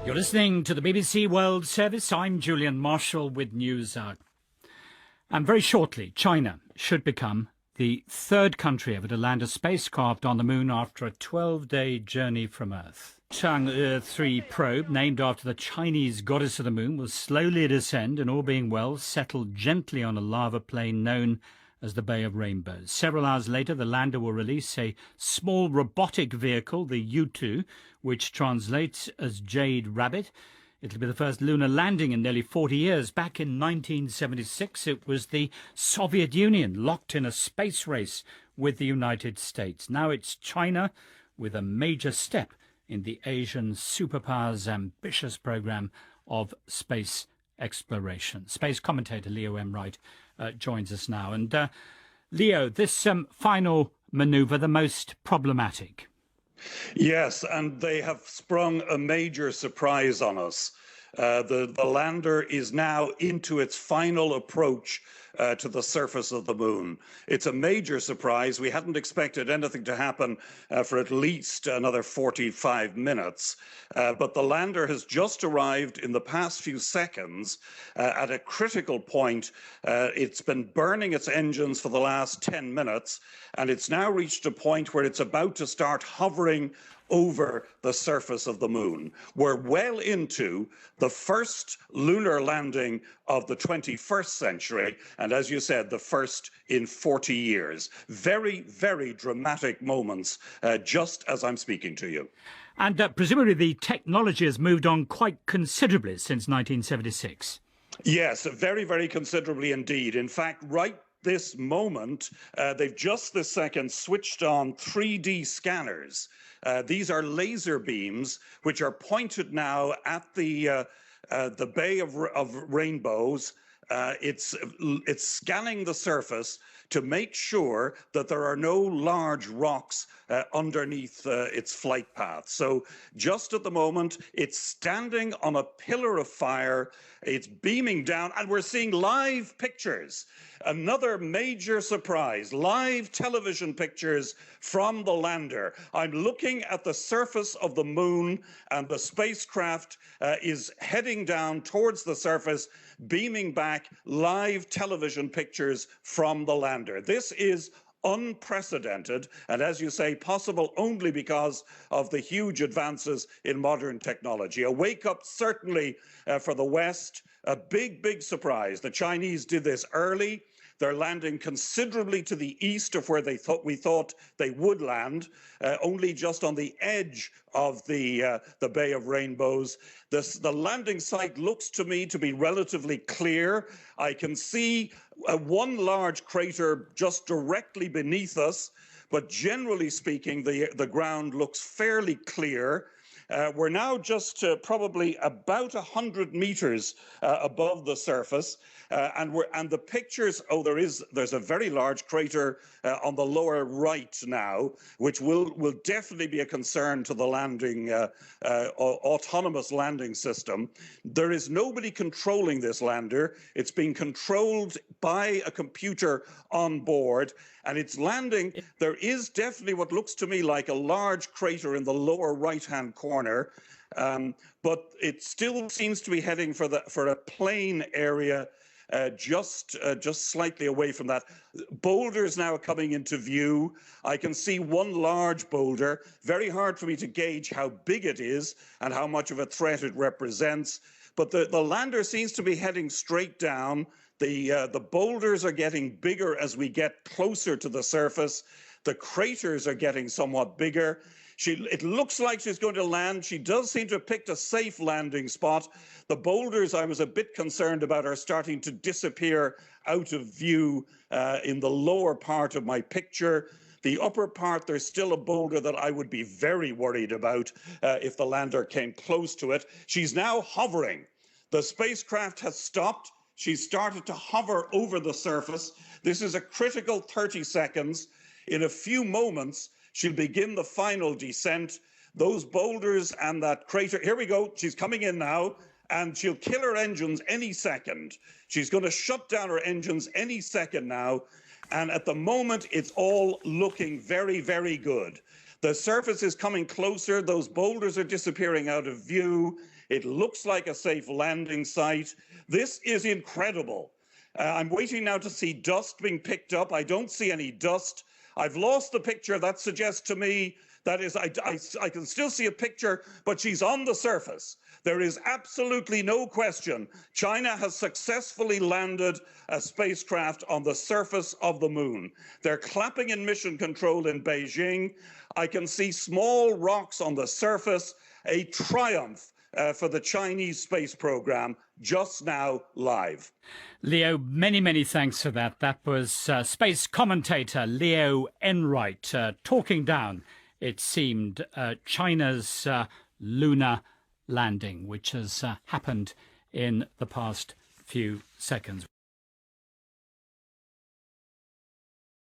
You're listening to the BBC World Service. I'm Julian Marshall with news. And very shortly, China should become the third country ever to land a spacecraft on the moon after a 12-day journey from Earth. Chang'e 3 probe, named after the Chinese goddess of the moon, will slowly descend and, all being well, settle gently on a lava plain known as the Bay of Rainbows. Several hours later, the lander will release a small robotic vehicle, the U-2, which translates as Jade Rabbit. It'll be the first lunar landing in nearly 40 years. Back in 1976, it was the Soviet Union locked in a space race with the United States. Now it's China with a major step in the Asian superpower's ambitious program of space exploration. Space commentator Leo Enright joins us now. And Leo, this final manoeuvre, the most problematic. Yes, and they have sprung a major surprise on us. The lander is now into its final approach to the surface of the moon. It's a major surprise. We hadn't expected anything to happen for at least another 45 minutes. But the lander has just arrived in the past few seconds at a critical point. It's been burning its engines for the last 10 minutes, and it's now reached a point where it's about to start hovering over the surface of the moon. We're well into the first lunar landing of the 21st century, and as you said, the first in 40 years. Very, very dramatic moments just as I'm speaking to you. And presumably the technology has moved on quite considerably since 1976. Yes, very, very considerably indeed. In fact, right this moment, they've just this second switched on 3D scanners. These are laser beams which are pointed now at the Bay of Rainbows. It's scanning the surface to make sure that there are no large rocks underneath its flight path. So just at the moment, it's standing on a pillar of fire. It's beaming down, and we're seeing live pictures. Another major surprise, live television pictures from the lander. I'm looking at the surface of the moon, and the spacecraft is heading down towards the surface, beaming back live television pictures from the lander. This is unprecedented, and as you say, possible only because of the huge advances in modern technology. A wake-up certainly for the West, a big, big surprise. The Chinese did this early. They're landing considerably to the east of where we thought they would land, only just on the edge of the Bay of Rainbows. The landing site looks to me to be relatively clear. I can see one large crater just directly beneath us, but generally speaking, the ground looks fairly clear. We're now just probably about 100 meters above the surface, and the pictures. Oh, there's a very large crater on the lower right now, which will definitely be a concern to the landing autonomous landing system. There is nobody controlling this lander. It's being controlled by a computer on board, and it's landing. There is definitely what looks to me like a large crater in the lower right-hand corner, but it still seems to be heading for a plain area. Just slightly away from that. Boulders now coming into view. I can see one large boulder. Very hard for me to gauge how big it is and how much of a threat it represents. But the lander seems to be heading straight down. The boulders are getting bigger as we get closer to the surface. The craters are getting somewhat bigger. It looks like she's going to land. She does seem to have picked a safe landing spot. The boulders I was a bit concerned about are starting to disappear out of view in the lower part of my picture. The upper part, there's still a boulder that I would be very worried about if the lander came close to it. She's now hovering. The spacecraft has stopped. She's started to hover over the surface. This is a critical 30 seconds. In a few moments, she'll begin the final descent. Those boulders and that crater, here we go, she's coming in now, and she'll kill her engines any second. She's going to shut down her engines any second now, and at the moment, it's all looking very, very good. The surface is coming closer, those boulders are disappearing out of view, It looks like a safe landing site. This is incredible. I'm waiting now to see dust being picked up. I don't see any dust. I've lost the picture. That suggests to me that is, I can still see a picture, but she's on the surface. There is absolutely no question. China has successfully landed a spacecraft on the surface of the moon. They're clapping in mission control in Beijing. I can see small rocks on the surface, a triumph for the Chinese space program just now live. Leo, many thanks for that. That was space commentator Leo Enright talking down, it seemed, China's lunar landing, which has happened in the past few seconds.